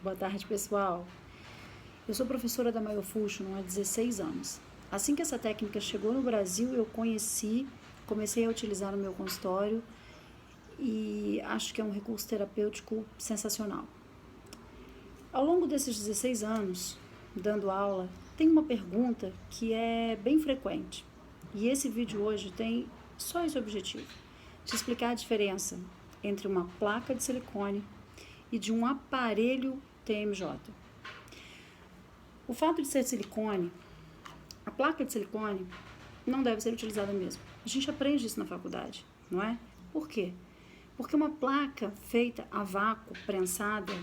Boa tarde, pessoal. Eu sou professora da Myofunctional há 16 anos. Assim que essa técnica chegou no Brasil, eu comecei a utilizar no meu consultório e acho que é um recurso terapêutico sensacional. Ao longo desses 16 anos, dando aula, tem uma pergunta que é bem frequente. E esse vídeo hoje tem só esse objetivo, de explicar a diferença entre uma placa de silicone e de um aparelho TMJ. O fato de ser silicone, a placa de silicone não deve ser utilizada mesmo. A gente aprende isso na faculdade, não é? Por quê? Porque uma placa feita a vácuo, prensada,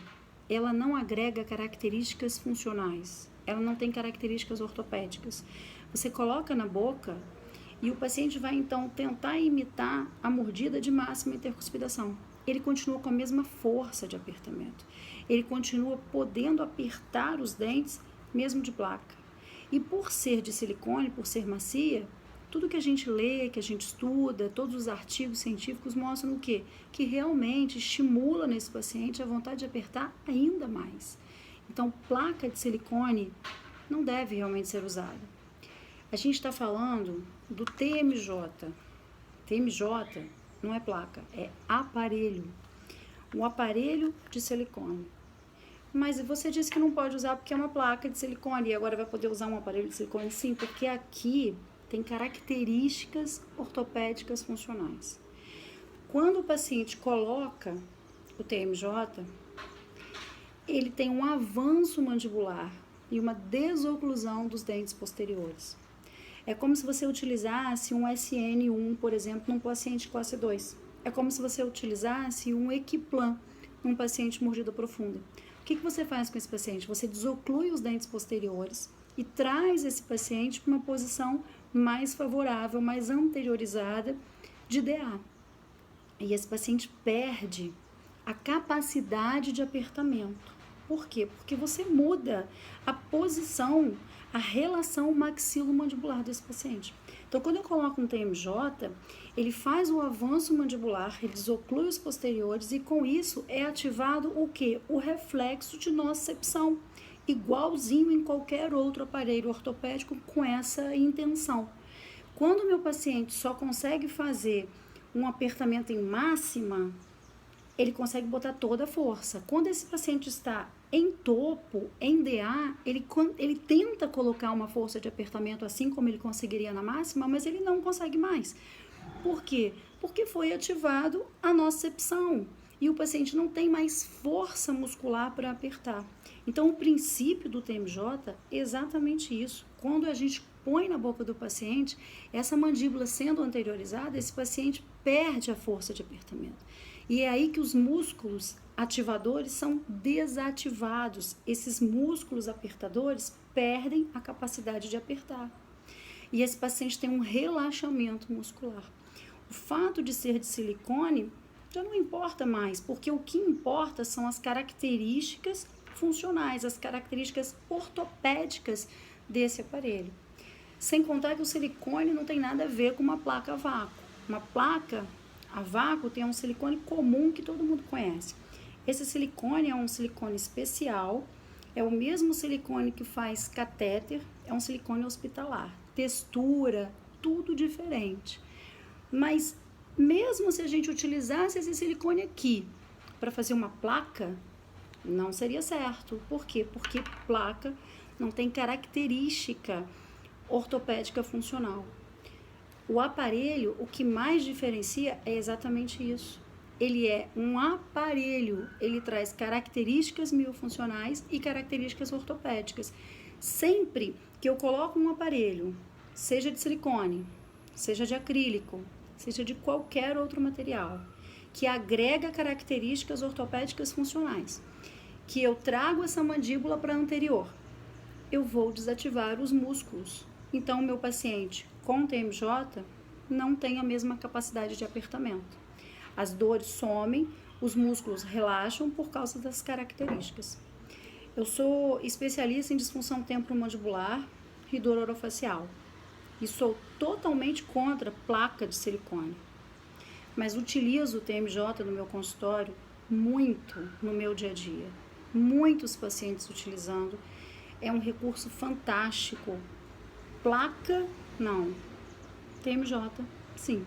ela não agrega características funcionais, ela não tem características ortopédicas. Você coloca na boca e o paciente vai então tentar imitar a mordida de máxima intercuspidação. Ele continua com a mesma força de apertamento. Ele continua podendo apertar os dentes mesmo de placa. E por ser de silicone, por ser macia, tudo que a gente lê, que a gente estuda, todos os artigos científicos mostram o quê? Que realmente estimula nesse paciente a vontade de apertar ainda mais. Então, placa de silicone não deve realmente ser usada. A gente está falando do TMJ. TMJ não é placa, é aparelho. Um aparelho de silicone. Mas você disse que não pode usar porque é uma placa de silicone e agora vai poder usar um aparelho de silicone? Sim, porque aqui tem características ortopédicas funcionais. Quando o paciente coloca o TMJ, ele tem um avanço mandibular e uma desoclusão dos dentes posteriores. É como se você utilizasse um SN1, por exemplo, num paciente classe 2. É como se você utilizasse um Equiplan num paciente mordida profunda. O que você faz com esse paciente? Você desoclui os dentes posteriores e traz esse paciente para uma posição mais favorável, mais anteriorizada de DA. E esse paciente perde a capacidade de apertamento. Por quê? Porque você muda a posição, a relação maxilomandibular desse paciente. Então, quando eu coloco um TMJ, ele faz o avanço mandibular, ele desoclui os posteriores e com isso é ativado o quê? O reflexo de nocicepção, igualzinho em qualquer outro aparelho ortopédico com essa intenção. Quando o meu paciente só consegue fazer um apertamento em máxima, ele consegue botar toda a força. Quando esse paciente está em topo, em DA, ele tenta colocar uma força de apertamento assim como ele conseguiria na máxima, mas ele não consegue mais. Por quê? Porque foi ativado a nocicepção e o paciente não tem mais força muscular para apertar. Então, o princípio do TMJ é exatamente isso. Quando a gente põe na boca do paciente, essa mandíbula sendo anteriorizada, esse paciente perde a força de apertamento. E é aí que os músculos ativadores são desativados. Esses músculos apertadores perdem a capacidade de apertar. E esse paciente tem um relaxamento muscular. O fato de ser de silicone já não importa mais, porque o que importa são as características funcionais, as características ortopédicas desse aparelho. Sem contar que o silicone não tem nada a ver com uma placa a vácuo. Uma placa a vácuo tem um silicone comum que todo mundo conhece. Esse silicone é um silicone especial, é o mesmo silicone que faz catéter, é um silicone hospitalar. Textura, tudo diferente. Mas mesmo se a gente utilizasse esse silicone aqui para fazer uma placa, não seria certo. Por quê? Porque placa não tem característica ortopédica funcional. O aparelho, o que mais diferencia é exatamente isso. Ele é um aparelho, ele traz características miofuncionais e características ortopédicas. Sempre que eu coloco um aparelho, seja de silicone, seja de acrílico, seja de qualquer outro material, que agrega características ortopédicas funcionais, que eu trago essa mandíbula para a anterior, eu vou desativar os músculos. Então, o meu paciente com TMJ não tem a mesma capacidade de apertamento. As dores somem, os músculos relaxam por causa das características. Eu sou especialista em disfunção temporomandibular e dor orofacial e sou totalmente contra placa de silicone. Mas utilizo o TMJ no meu consultório muito no meu dia a dia. muitos pacientes utilizando. É um recurso fantástico. Placa, não. TMJ, sim.